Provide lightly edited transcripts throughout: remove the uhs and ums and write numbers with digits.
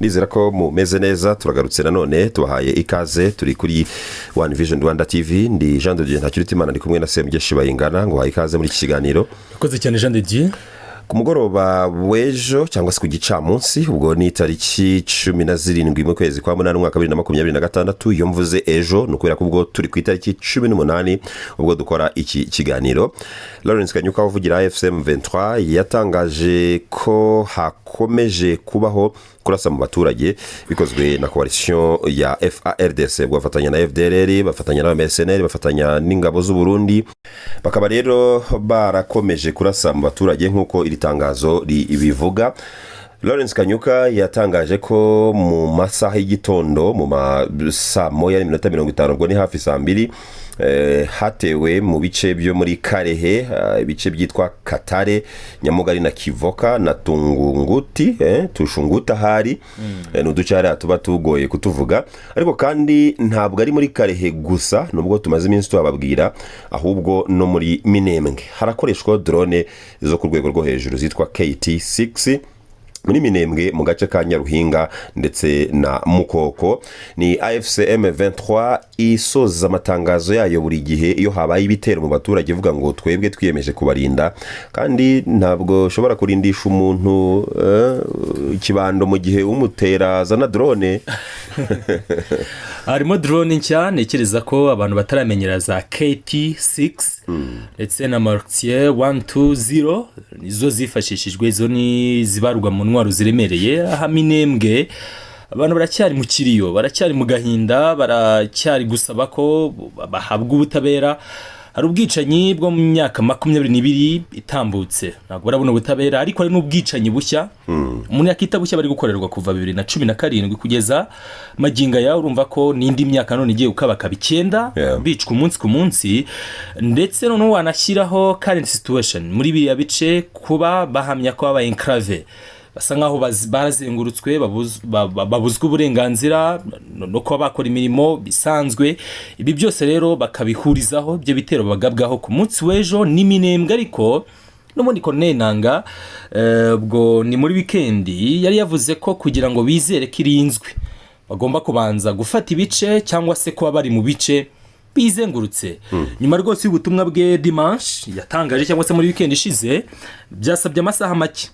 nizera ko mumeze neza. Turagarutse nanone tubahaye ikaze, turi kuri One Vision Rwanda TV. Ndi Jean de Dieu Ntakirutimana, ndi kumwe na Semgeshi Bayingana, ngo haye ikaze muri iki kiganiro. Ukoze cyane Jean de Dieu. Ku mugoroba w'ejo cyangwa se ku gicamunsi, ubwo ni tariki 17 mu kwezi kwa munani mwaka 2026. Iyo mvuze ejo nukubera ko ubwo turi ku itariki 18 ubwo dukora iki kiganiro. Lawrence Kanyuka uvugira AFCM 23 yatangaje ko hakomeje kubaho kurasa mu baturage bikozwe na coalition ya FARDC, bafatanya na FDLR, bafatanya na mercenaires, bafatanya n'ingabo z'u Burundi. Bakaba rero barakomeje kurasa mu baturage nk'uko iri tangazo ribivuga. Lawrence Kanyuka yatangaje ko mu masaha y'igitondo mu saa 1:50 ubwo ni hafi saa 2 hatewe mu bice byo muri Karehe, ibice byitwa Katare, Nyamugari na Kivoka na Tungunguti, Tushunguta hari n'uducara tuba tugoye kutuvuga, ariko kandi ntabwo ari muri Karehe gusa nubwo tumaze iminsi tubabwira, ahubwo no muri Minembwe harakoreshwa drone zo ku rwego rwo hejuru zitwa KT6 muri Minembwe mu gace ka Nyaruhinga ndetse na Mukoko. Ni AFCM 23 isoza amatangazo yayo buri gihe iyo habaye ibitero mu baturage ivuga ngo twebwe twiyemeje kubarinda, kandi ntabwo ushobora kurindisha umuntu ikibando mu gihe umutera zana drone. Harimo drone nshya nekereza ko abantu bataramenyera za KT6 ndetse na Martier 120 nizo zifashishijwe, izo ni zibarwa mu ntwaro ziremereye. Aha Minembwe abantu baracyari mu kiriyo, baracyari mu gahinda, baracyari gusaba ko bahabwa ubutabera. Hari ubwicanyi bwo mu myaka 22 itambutse, ntabwo barabona ubutabera, ariko hari n'ubwicanyi bushya umuntu yakita bushya bari gukorerwa kuva 2017 kugeza maginga ya urumva ko n'indi myaka none igiye ukabaka 9 bicwa umunsi ku munsi. Ndetse none wanashyiraho current situation muri biriya bice kuba bahamya ko aba enclave, basa nkaho barazengurutswe, babuzwa uburenganzira no kuba bakora imirimo bisanzwe. Ibi byose rero bakabihurizaho ibyo bitero bagabwaho ku munsi w'ejo ni Minembwe, ariko no muri Nanga ubwo ni muri weekendi yari yavuze ko kugira ngo bizere ko irinzwe bagomba kubanza gufata ibice cyangwa se kuba bari mu bice bizengurutse. Nyuma rwose y'ubutumwa bwe dimanche yatangaje cyangwa se muri weekend ishize, byasabye amasaha make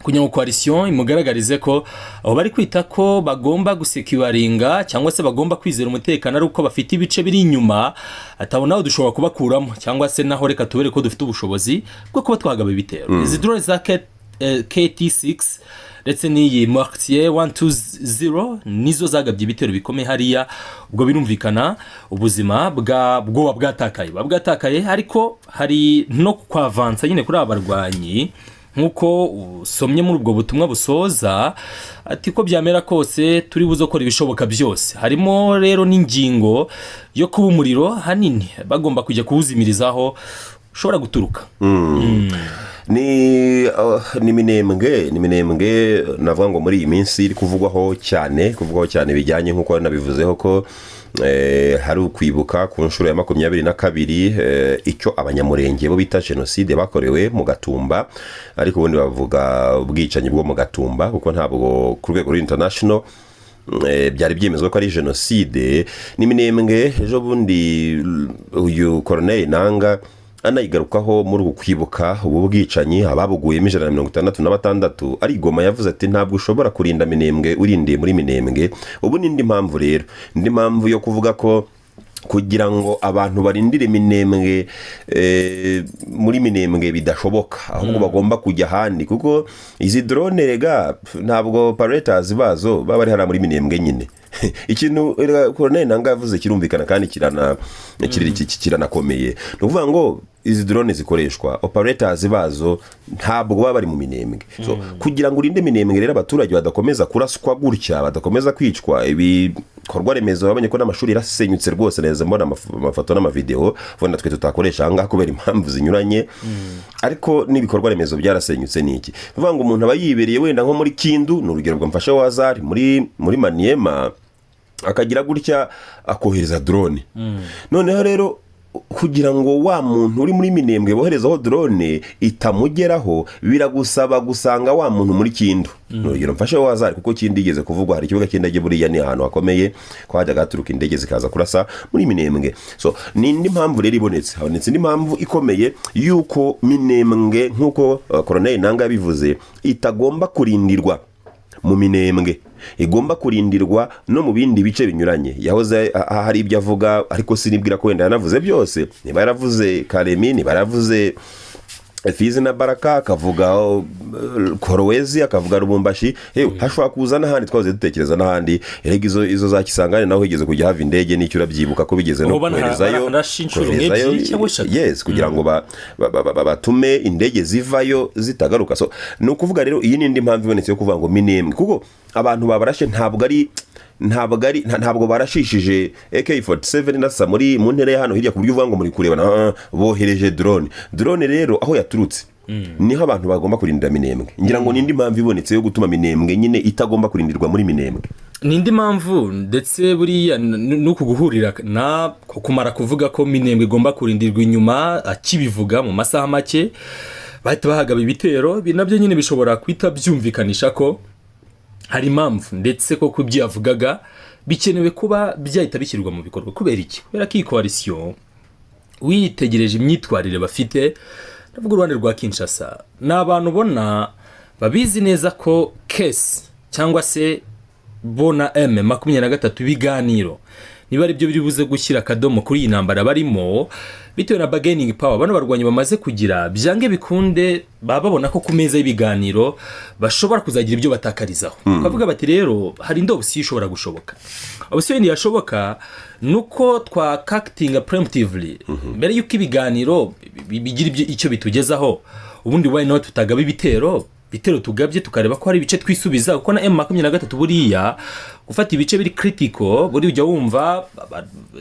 kugira ngo coalition imugaragarize ko aho bari kwita ko bagomba gusekiwaringa cyangwa se bagomba kwizera umutekano ari uko bafite ibice biri inyuma, atabona aho dushobora kubakuramo cyangwa se naho reka tubere ko dufite ubushobozi bwo kuba twagaba ibitero. Izi drone za KT6 ndetse n'iyi Martier 120 nizo zagabye ibitero bikomeye hariya. Ubwo birumvikana ubuzima bwatakaye, ariko hari no kwavansa nyine kuri abarwanyi nkuko usomye muri ubwo butumwa busoza ati ko byamera kose turi buzokora ibishoboka byose. Harimo rero n'ingingo yo kuba umuriro hanini bagomba kujya kuwuzimirizaho ushobora guturuka. Ni Minembwe navuga ngo muri iyi minsi iri kuvugwaho cyane bijyanye nkuko nabivuzeho ko hari ukwibuka ku nshuro ya 22 icyo abanyamurenge bo bita genocide bakorewe mu Gatumba, ariko ubundi bavuga ubwicanyi bwo mu Gatumba kuko ntabwo ku rwego international byari byemezwa ko ari genocide. Ni Minembwe ejo bundi uyu Colonel Nanga anayigarukaho muri ukwibuka ubu bwicanyi ababuguyemo 166 ari Goma. Yavuze ati ntabwo ushobora kurinda Minembwe urindiye muri Minembwe. Ubu n'indi mpamvu rero, indi mpamvu yo kuvuga ko kugira ngo abantu barindire Minembwe muri Minembwe bidashoboka, ahubwo bagomba kujya handi, kuko izi drone rega ntabwo operators bazo baba ari hara muri Minembwe nyine. Ikintu Colonel Nanga yavuze kirumvikana kandi kiranakomeye, no kuvuga ngo izi drone zikoreshwa operators bazo ntabwo baba bari mu Minembwe. So kugira ngo urinde Minembwe rero abaturage badakomeza kuraswa gutya, badakomeza kwicwa, ibi korwa remezo babonye ko n'amashuri irasenyutse rwose neza, mbona amafoto n'amavideo ubona twe tutakoresha anga kubera impamvu zinyuranye, ariko n'ibikorwa remezo byarasenyutse. Niki vuga ngo umuntu aba yibereye wenda nko muri Kindu, n'urugero rwo mfasha wazari muri Maniema akagira gutya akohereza drone. Noneho rero kugira ngo wa muntu uri muri Minembwe boherezaho drone itamugeraho biragusaba gusanga wa muntu muri Kindu. Urugero mfashe wazari kuko Kindi igeze kuvugwa hari ikibuga cy'indege buriya ni ahantu hakomeye ko hajya gaturuka indege zikaza kurasa muri Minembwe. So nindi mpamvu rero habonetse indi mpamvu ikomeye yuko Minembwe nkuko Colonel Nanga yabivuze itagomba kurindirwa mu Minembwe, igomba kurindirwa no mu bindi bice binyuranye. Yahoze hari ibyo avuga ariko sinibwira ko wenda yanavuze byose. Niba yaravuze Karemi, niba yaravuze Fizi na Baraka, akavuga Korowezi, akavuga Rubumbashi, hashobora kuza n'ahandi twaze dutekereza n'ahandi. Erega izo za Kisangani naho higeze kujya hava indege n'icyo urabyibuka ko bigeze no koherezayo. Yes, kugira ngo batume indege zivayo zitagaruka. So ni ukuvuga rero iyi ni indi mpamvu ibonetse yo kuvuga ngo Minembwe, kuko abantu babarashe ntabwo barashishije AK47 nasa muri mu ntera ya hano hirya ku buryo uvuga ngo muri kureba bohereje drone rero aho yaturutse niho abantu bagomba kurindira Minembwe. Ngira ngo nindi mpamvu ibonetse yo gutuma Minembwe nyine itagomba kurindirwa muri Minembwe. Nindi mpamvu ndetse buriya nuko guhurira na kumara kuvuga ko Minembwe igomba kurindirwa inyuma akibivuga mu masaha make bahita bahagaba ibitero binabyo nyine bishobora kwita byumvikanisha ko hari impamvu ndetse ko kubyo yavugaga bikenewe kuba byahita bishyirwa mu bikorwa. Kubera iki? Kubera ko iyi coalition witegereje imyitwarire bafite, ndavuga uruhande rwa Kinshasa, n'abantu bona babizi neza ko case cyangwa se bona M23 biganiro niba ari byo biri buze gushyira akadomo kuri iyi ntambara barimo bitewe na bargaining power bano barwanyi bamaze kugira, byange bikunde babona ko ku meza y'ibiganiro bashobora kuzagira ibyo batakarizaho. Bavuga bati rero hari indobisi ishobora gushoboka. Option yashoboka nuko twa acting preemptively mbere yuko ibiganiro bigira icyo bitugezaho, ubundi why not tutagaba ibitero tugabye tukareba ko hari ibice twisubiza, kuko na M23 buriya gufata ibice biri critical buri ujya wumva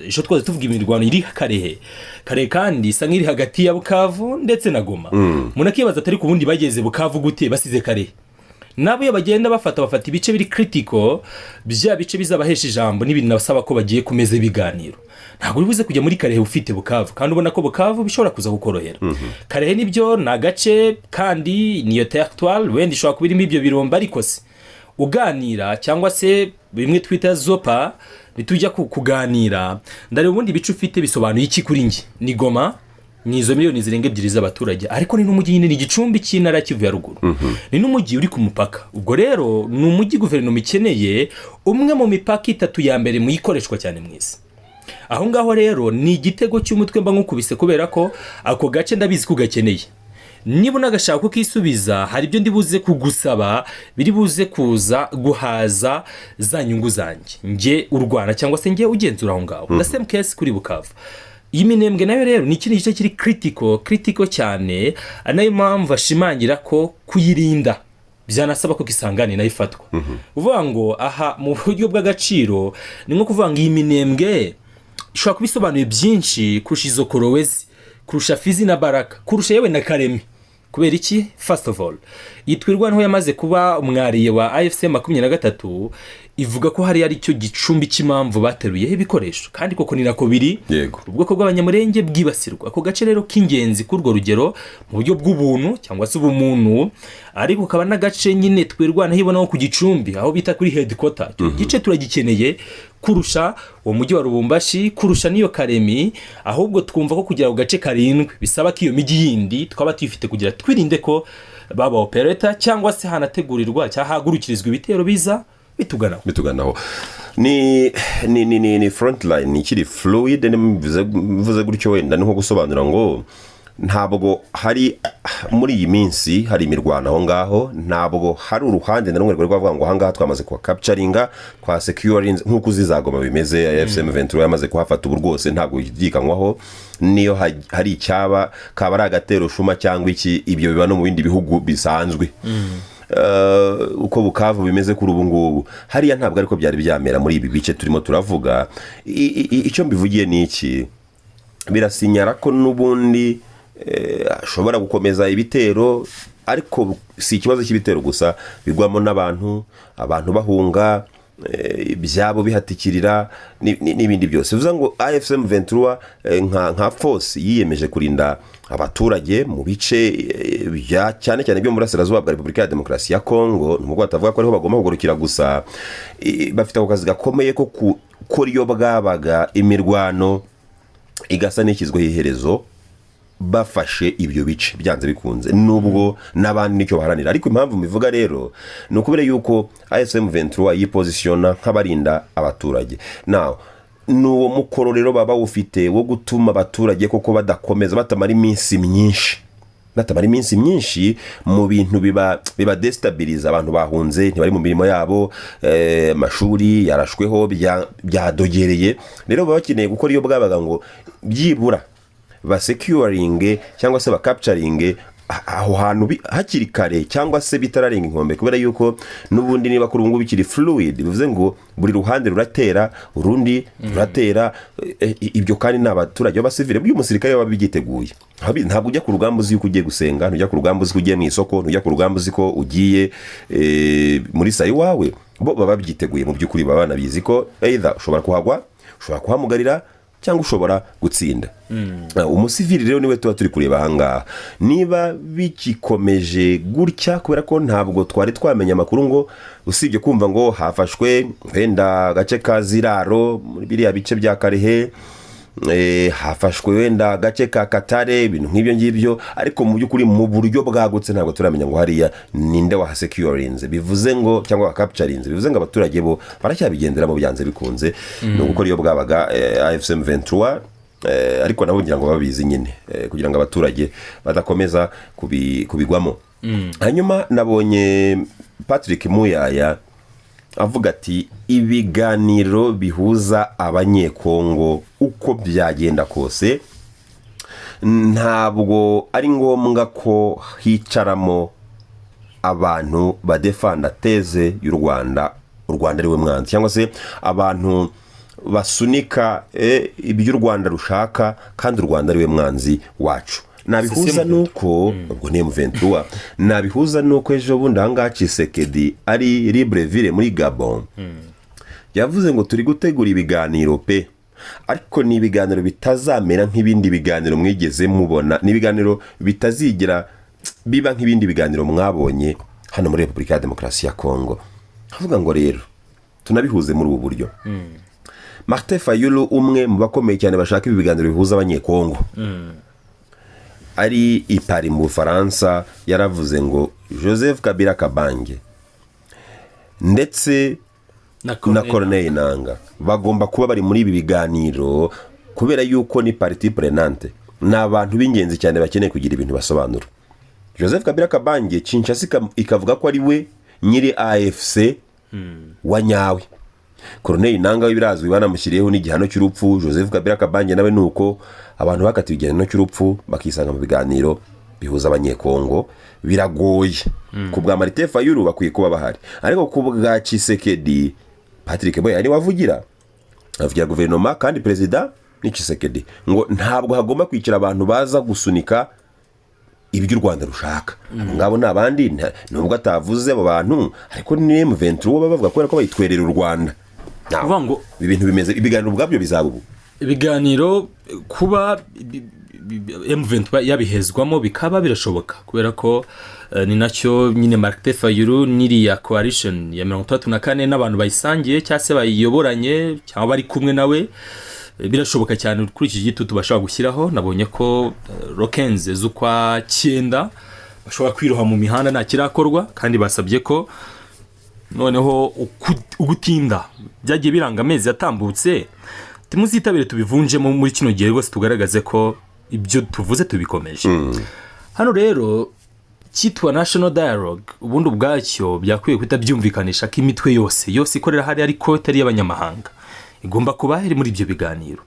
ejo twaze tuvuga imirwano iri kare kandi isa nk'iri hagati ya Bukavu ndetse na Goma. Munakibaza atari ku bundi bageze Bukavu gute basize kare, nabo bagenda bafata ibice biri critical, bya bice bizabahesha ijambo n'ibintu nabasaba ko bagiye kumeze biganiro. Ntabwo uri buze kujya muri Karehe ufite Bukavu kandi ubona ko Bukavu bishobora kuza gukorohera. Karehe nibyo na gace kandi niyo territoire wenda ishobora kubirimo ibyo biromba, ariko se uganira cyangwa se bimwe twita zopa bitujya kuganira ndare ubundi bice ufite bisobanuye iki kuri nge? Ni Goma, ni izo miliyoni zirenga 2 z'abaturage, ariko ni n'umujyi nyine, ni Gicumbi cy'intara Kivu ya ruguru, ni n'umujyi uri ku mupaka. Ubwo rero ni umujyi guverinoma ikeneye, umwe mu mipaka 3 ya mbere mu ikoreshwa cyane mwese. Aho ngaho rero ni igitego cy'umutwe mba nkukubise, kubera ko ako gace ndabizi kugakeneye. Niba unagashaka kukisubiza hari ibyo ndibuze kugusaba biri buze kuza guhaza za nyungu zanjye nge urwana cyangwa se nge ugenzura aho ngaho. The same case kuri Bukavu. Iyi Minembwe nayo rero ni ikindi gice kiri critical cyane, anayo mpamvu ashimangira ko kuyirinda byanasaba ko Kisangani nayo ifatwa. Uvuga ngo aha mu buryo bw'agaciro ni nko kuvuga ngo iyi Minembwe ishobora kubisobanuye byinshi kurusha izo Korowezi, kurusha Fizi na Baraka, kurusha yewe na Karemi. Kubera iki? First of all, yitwirwa nto yamaze kuba umwariye wa AFC 23 ivuga ko hari ari cyo gicumbi cy'impamvu bateruye ibikoresho, kandi koko ni nako biri ubwoko bw'abanyamurenge bwibasirwa. Ako gace rero k'ingenzi kurwo rugero mu buryo bw'ubuntu cyangwa se ubumuntu, ariko kaba n'agace nyine twirwana hibonaho ku Gicumbi aho bita kuri headquarter. Gice turagikeneye kurusha uwo mujyi wa Rubumbashi, kurusha niyo Karemi, ahubwo twumva ko kugira ku gace karindwi bisaba ko iyo mijyi yindi twaba tuyifite kugira twirinde ko baba operator cyangwa se hanategurirwa cyahagurukirizwa ibitero biza bituganaho. Ni frontline ikiri fluid, mvuze gutyo wenda nko gusobanura ngo ntabwo hari muri iyi minsi hari imirwano aho ngaho, ntabwo hari uruhande na rumwe rwavuga ngo ahangaha twamaze kwa capturinga kwa securing nkuko zizagoma bimeze. AFC 23 yamaze kuhafata ubu rwose ntabwo yigikanwaho, niyo hari icyaba kaba ari agatero shuma cyangwa iki, ibyo biba no mu bindi bihugu bisanzwe. Uko Bukavu bimeze kuri ubu ngubu hariya ntabwo ariko byari byamera muri ibi bice turimo turavuga. Icyo mbivugiye ni iki? Birasinyara ko n'ubundi ashobora gukomeza ibitero, ariko si ikibazo cy'ibitero gusa, bigwamo n'abantu bahunga, ibyabo bihatikirira n'ibindi byose. Bivuze ngo AFC M23 nka force yiyemeje kurinda abaturage mu bice cyane cyane byo mu burasirazuba bwa Repubulika ya Demokarasi ya Kongo. Nubwo batavuga ko ariho bagomba kugurukira gusa, bafite akazi gakomeye ko gukora iyo bwabaga imirwano igasa n'ikizweho iherezo, bafashe ibyo bice byanze bikunze, nubwo n'abandi nicyo baharanira. Ariko impamvu mivuga rero ni ukubera yuko AFC M23 yipozisiona nk'abarinda abaturage. Now nuwo mukoro rero baba ufite wo gutuma abaturage koko badakomeza batamara iminsi myinshi mu bintu biba destabilize. Abantu bahunze ntibari mu mirimo yabo, amashuri yarashweho byadogereye. Rero baba bakeneye gukora iyo bwabaga ngo byibura ba securing cyangwa se ba capturing aho hantu hakiri kare, cyangwa se bitararenga inkombe, kubera yuko n'ubundi niba kuri ubungu bikiri fluid, bivuze ngo buri ruhande ruratera urundi ruratera. Ibyo kandi n'abaturage b'abasivile by'umusirikare baba byiteguye. Ntabwo ujya ku rugamba uzi yuko ugiye gusenga, ntujya ku rugamba uzi ko ugiye mu isoko, ntujya ku rugamba uzi ko ugiye muri sayi wawe. Bo baba byiteguye, mu by'ukuri baba banabizi ko either ushobora kuhagwa, ushobora kuhamugarira, cyangwa ushobora gutsinda. Umusivili rero niwe tuba turi kureba ahangaha niba bikikomeje gutya, kubera ko ntabwo twari twamenya amakuru ngo usibye kumva ngo hafashwe wenda agace ka Ziraro muri biriya bice bya Karehe, hafashwe wenda agace ka Katare, ibintu nk'ibyo ngibyo. Ariko mu by'ukuri mu buryo bwagutse ntabwo turamenya ngo hariya ninde wa securinze, bivuze ngo cyangwa capturinze, bivuze ngo abaturage bo baracyabigendera mu byanze bikunze. No gukora iyo bwabaga AFC M23, ariko nabo ngira ngo babizi nyine, kugira ngo abaturage badakomeza kubigwamo. Hanyuma nabonye Patrick Muyaya avuga ati ibiganiro bihuza abanyekongo uko byagenda kose ntabwo ari ngombwa ko hicaramo abantu badefanda teze y'u Rwanda, u Rwanda ari we mwanzi, cyangwa se abantu basunika ibyo u Rwanda rushaka kandi u Rwanda ari we mwanzi wacu. Nabihuza nuko ubwo ni M23 nabihuza nuko ejo bundi ahangaha Tshisekedi ari Libreville muri Gabon yavuze ngo turi gutegura ibiganiro pe, ariko ni ibiganiro bitazamera nk'ibindi biganiro mwigeze mubona, ni ibiganiro bitazigira biba nk'ibindi biganiro mwabonye hano muri Repubulika ya Demokarasi ya Kongo. Avuga ngo rero tunabihuze muri ubu buryo. Martin Fayulu, umwe mu bakomeye cyane bashaka ibi biganiro bihuza abanyekongo, ari i Paris mu Bufaransa, yaravuze ngo Joseph Kabila Kabange ndetse na Corneille Nangaa bagomba kuba bari muri ibi biganiro, kubera yuko ni partie prenante, n'abantu b'ingenzi cyane bakeneye kugira ibintu basobanura. Joseph Kabila Kabange Kinshasa ikavuga ko ari we nyiri AFC wa nyawe. Corneille Nangaa birazwi banamushyiriyeho n'igihano cy'urupfu. Joseph Kabila Kabange nawe nuko abantu bakatiwe igihano cy'urupfu bakisanga mu biganiro bihuza abanyekongo biragoye. Ku bwa Martin Fayulu bakwiye kuba bahari, ariko ku bwa Tshisekedi Patrick Boy ari wavugira guverinoma kandi perezida ni Tshisekedi, ngo ntabwo hagomba kwicara abantu baza gusunika ibyo u Rwanda rushaka. Ngabo nabandi nubwo atavuze abo bantu, ariko ni M23 baba bavuga ko bayitwerera u Rwanda. Kuvuga ngo ibintu bimeze ibiganiro ubwabyo bizabubu ibiganiro kuba M23 yabihezwamo bikaba birashoboka, kubera ko ni nacyo nyine Martin Fayulu n'iriya coalition ya 34 n'abantu bayisangiye cyangwa se bayiyoboranye cyangwa bari kumwe nawe, birashoboka cyane kuri iki gitutu bashaka gushyiraho. Nabonye ko Rokenze z'ukwa 9 bashobora kwiroha mu mihanda nta kirakorwa, kandi basabye ko noneho ugutinda byagiye biranga amezi yatambutse timuzitabire tubivunjemo muri kino gihe rwose tugaragaze ko ibyo tuvuze tubikomeje. Hano rero cyitwa National Dialogue ubundi ubwacyo byakwiye kwita byumvikanisha ko imitwe yose ikorera hari ariko itari y'abanyamahanga igomba kuba iri muri ibyo biganiro.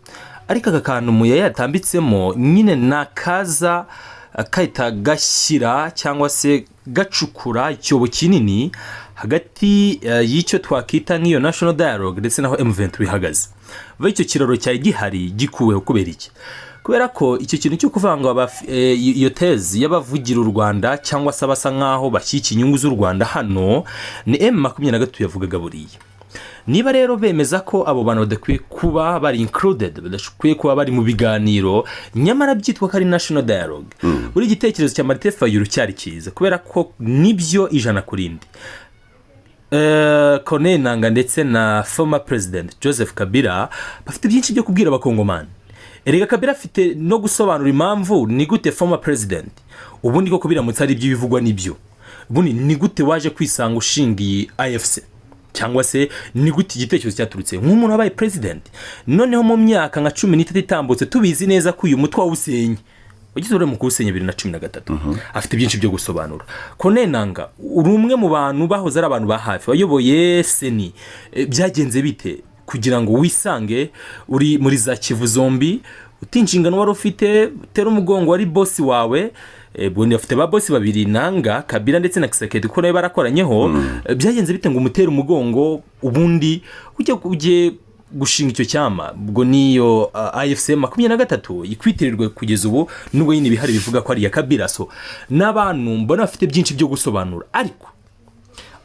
Ariko aka kantu Muyaya yatambitsemo nyine nakaza akahita gashyira cyangwa se gacukura icyobo kinini hagati y'icyo twakita nk'iyo National Dialogue ndetse naho M23 ihagaze. Icyo kiraro cyari gihari gikuweho kubera iki? Kubera ko icyo kintu cyo kuvanga iyo tezi y'abavugira u Rwanda cyangwa se abasa nkaho bashyika inyungu z'u Rwanda hano ni M23 yavugaga buriya. niba rero bemeza ko abo bantu badakwiye kuba bari included, badakwiye kuba bari mu biganiro, nyamara byitwa ko ari national dialogue, buri gitekerezo cya Martin Fayulu cyari cyiza kubera ko nibyo ijana ku rindi. Corneille Nangaa ndetse na former president Joseph Kabila bafite byinshi byo kubwira abakongomani. Erega Kabila afite no gusobanura impamvu ni gute former president ubundi ko biramutse ari ibyo bivugwa n'ibyo, ubundi ni gute waje kwisanga ushingiye AFC, cyangwa se ni gute igitekerezo cyaturutse nk'umuntu wabaye president, noneho mu myaka nka 13 itambutse tubizi neza ko uyu mutwe wawusenye wagize uri mu kuwusenya 2013. Afite byinshi byo gusobanura. Corneille Nangaa uri umwe mu bantu bahoze ari abantu ba hafi, wayoboye seni, byagenze bite kugira ngo wisange uri muri za Kivu zombi, utinshingano wari ufite, utera umugongo wari boss wawe, bundi afite ba boss babiri, Nangaa, Kabila ndetse na Tshisekedi ko nawe barakoranyeho, byagenze bite ngo umutera umugongo ubundi ujye gushinga icyo cyama? Ubwo niyo AFC 23 ikwitirirwe kugeza ubu, nubwo yini bihari bivuga ko ari ya Kabila. So n'abantu mbona bafite byinshi byo gusobanura, ariko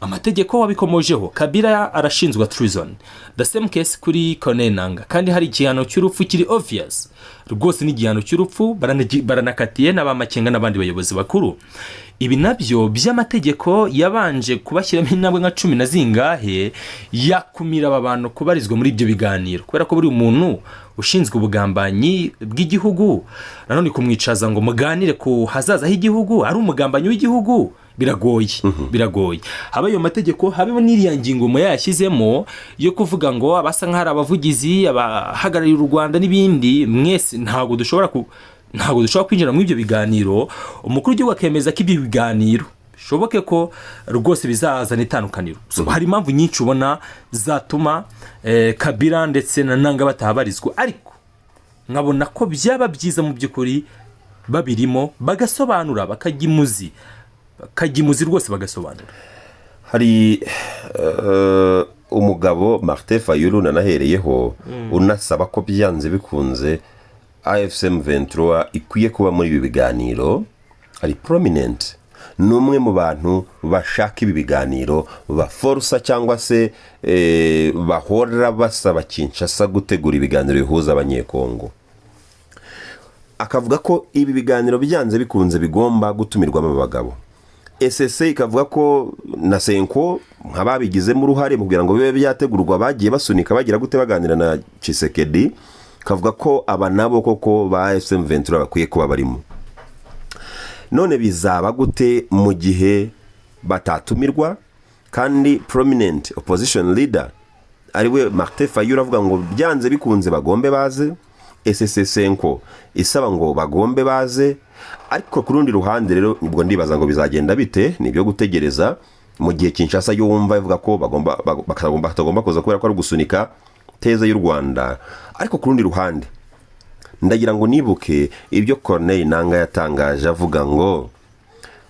amategeko wabikomojeho. Kabila arashinzwa treason, the same case kuri Corneille Nangaa, kandi hari igihano cy'urupfu kiri obvious rwose, n'igihano cy'urupfu baranakatiye n'abamakenga n'abandi bayobozi bakuru. Ibi nabyo by'amategeko yabanje kubashyiramo intambwe nka 10 na zingahe yakumira aba bantu kubarizwa muri ibyo biganiro, kubera ko buri umuntu ushinzwe ubugambanyi bw'igihugu nanone kumwicaza ngo muganire ku hazaza h'igihugu ari umugambanyi w'igihugu biragoye. Haba ayo mategeko, habeho n'iriya ngingo mu yashyizemo yo kuvuga ngo abasa nk'ari abavugizi, abahagarariye u Rwanda n'ibindi, mwese ntabwo dushobora kwinjira muri ibyo biganiro. Umukuru w'igihugu akemeza ko ibyo biganiro bishoboke ko rwose bizazana itandukaniro. So hari impamvu nyinshi ubona zatuma Kabila ndetse na Nangaa batahabarizwa, ariko nkabona ko byaba byiza mu by'ukuri babirimo bagasobanura, bakajya imuzi rwose bagasobanura. Hari umugabo Martin Fayulu nanahereyeho unasaba ko byanze bikunze AFC 23 ikwiye kuba muri ibi biganiro. Ari prominent, n'umwe mu bantu bashaka ibi biganiro, baforsa cyangwa se bahora basaba Kinshasa gutegura ibiganiro bihuza abanyekongo. Akavuga ko ibi biganiro byanze bikunze bigomba gutumirwamo abagabo. SSC ikavuga ko na Senko nk'ababigizemo uruhare mu kugira ngo bibe byategurwa, bagiye basunika bagira gute baganira na Tshisekedi, kavuga ko aba nabo koko ba AFC 23 bakwiye kuba barimo. None bizaba gute mu gihe batatumirwa kandi prominent opposition leader ariwe Martin Fayulu avuga ngo byanze bikunze bagombe baze, SSC Senko isaba ngo bagombe baze? Ariko ku rundi ruhande rero ubwo ndibaza ngo bizagenda bite, nibyo gutegereza mu gihe Kinshasa yumva ivuga ko batagomba kuza kubera ko ari gusunika teza y'u Rwanda. Ariko ku rundi ruhande ndagira ngo nibuke ibyo Corneille Nangaa yatangaje avuga ngo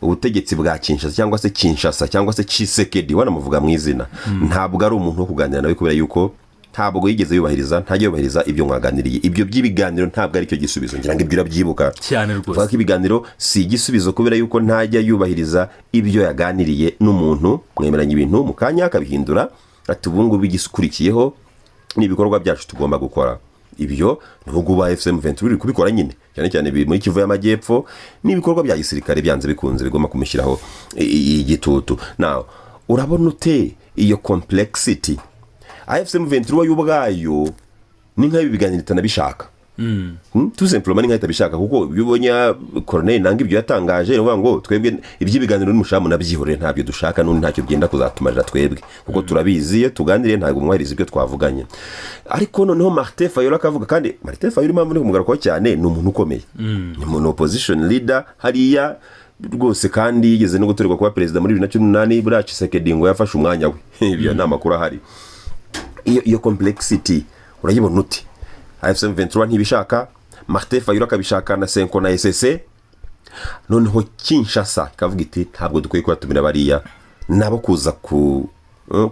ubutegetsi bwa Kinshasa cyangwa se Tshisekedi, wanamuvuga mu izina, ntabwo ari umuntu wo kuganira nawe kubera yuko ntabwo yigeze yubahiriza ibyo mwaganiriye. Ibyo by'ibiganiro ntabwo ari cyo gisubizo, ngira ngo ibyo urabyibuka cyane rwose. Vuga ko ibiganiro si igisubizo kubera yuko ntajya yubahiriza ibyo yaganiriye n'umuntu, mwemeranya ibintu mu kanya akabihindura, ati ubu ngubu igikurikiyeho ni ibikorwa byacu tugomba gukora. Ibyo nubwo ba AFC 23 biri kubikora nyine, cyane cyane muri Kivu y'Amajyepfo, ni ibikorwa bya gisirikare byanze bikunze bigomba kumushyiraho igitutu. Now urabona ute iyo complexity AFC 23 y'ubwayo ni nk'ayo biganiro itanabishaka. Tout simplement ni nk'ayo itabishaka, kuko bibonye Corneille Nangaa ibyo yatangaje no ngo twebwe iby'ibiganiro n'umushamu nabyihorere, ntabyo dushaka n'undi ntacyo byenda kuzatumarira twebwe, kuko turabizi tuganiriye ntabwo mwahiriza ibyo twavuganye. Ariko noneho Martin Fayulu akavuga, kandi Martin Fayulu impamvu ni kumugarukaho cyane, ni umuntu ukomeye, ni umuntu opposition leader hariya rwose, kandi yigeze no gutorerwa kuba perezida muri 2018 buriya Tshisekedi ngo yafashe umwanya we. Ibyo nta makuru ahari. Iyo complexity urayibona uti? AFC 23 ntibishaka, Martin Fayulu akabishaka na Senko na SSC, noneho Kinshasa ikavuga iti ntabwo dukwiye kubatumira bariya nabo kuza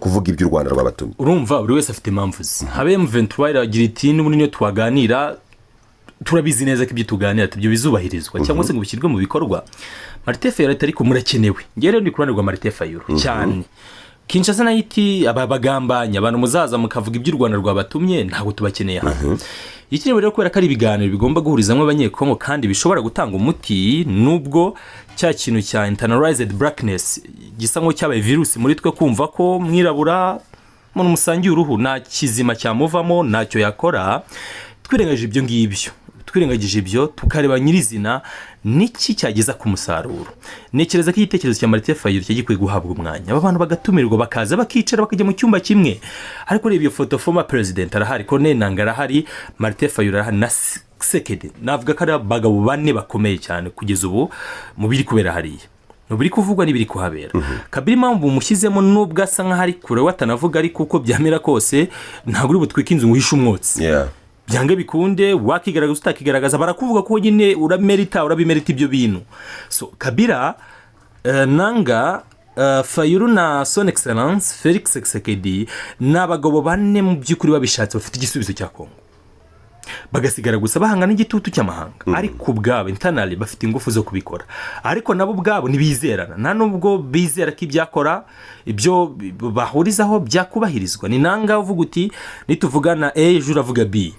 kuvuga iby'u Rwanda rw'abatumye. Urumva buri wese afite impamvu ze. Habe M23 iragira iti n'ubundi niyo twaganira turabizi neza ko ibyo tuganira ibyo bizubahirizwa cyangwa se ngo bishyirwe mu bikorwa. Martin Fayulu ariko murakenewe. Ngiye rero ndi kuranirwa Martin Fayulu cyane, Kinshasa nayo iti ababagambanya abantu muzaza mukavuga iby'u Rwanda rwabatumye ntabwo tubakeneye hano. Ikindi rero kubera ko ari ibiganiro bigomba guhurizamo abanyekongo kandi bishobora gutanga umuti, nubwo cya kintu cya internalized blackness gisa nko cyabaye virusi muri twe, kumva ko mwirabura umuntu musangiye uruhu nta kizima cyamuvamo ntacyo yakora. Twirengagije ibyo tukareba nyirizina niki cyageza ku musaruro. Nekereza ko igitekerezo cya Martin Fayulu cyagikwiye guhabwa umwanya, aba bantu bagatumirwa bakaza bakicara bakajya mu cyumba kimwe. Ariko reba iyo foto, former president arahari, Colonel Nangaa arahari, Martin Fayulu arahari na Tshisekedi. Navuga ko ari abagabo bane bakomeye cyane kugeza ubu mu biri kubera hariya, mu biri kuvugwa n'ibiri kuhabera. Kabiri Mpamvu mushyizemo nubwo asa nk'ahari kure watanavuga, ariko uko byamera kose ntabwo uri butwike inzu ngo uhishe umwotsi. Byange bikunde wakigaragaza utakigaragaza barakuvuga ko nyine urabimerita ibyo bintu. So Kabila, Nangaa, Fayulu na Son Excellence Felix Tshisekedi n'abagabo bane mu by'ukuri babishatse bafite igisubizo cya Kongo, bagasigara gusa bahanga n'igitutu cy'amahanga. Ariko ubwabo internally bafite ingufu zo kubikora, ariko nabo ubwabo ntibizerana, nta nubwo bizera ko ibyakora ibyo bahurizaho byakubahirizwa. Ni Nangaa uvuga uti nituvugana A ejo uravuga B,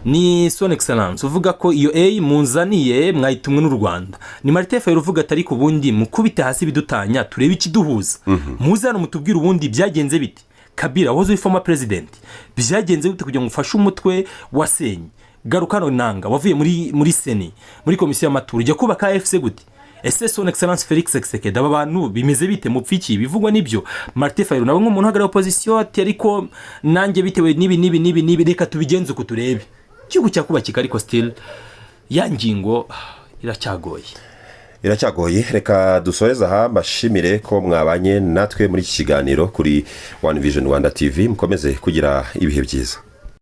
ni Son Excellence uvuga ko iyo A munzaniye mwayitumwe n'u Rwanda, ni Martin Fayulu uvuga ati ariko ubundi mukubita hasi bidutanya turebe ikiduhuza, muze hano mutubwire ubundi byagenze biti. Kabila wahoze uri former president, byagenze gute kugira ngo ufashe umutwe wasenye? Garuka no Nangaa wavuye muri Seni, muri komisiyo y'amatora, ujya kubaka AFC gute? Ese Son Excellence Felix Tshisekedi aba bantu bimeze bite mupfiki bivugwa n'ibyo? Martin Fayulu nawe nk'umuntu uhagarariye opposition ati ariko nanjye bitewe nibi reka tubigenze uko turebe. Igihugu cyakubakika, ariko still ya ngingo iracyagoye. Reka dusoreza aha, mbashimire ko mwabanye natwe muri iki kiganiro kuri One Vision Rwanda TV. Mukomeze kugira ibihe byiza.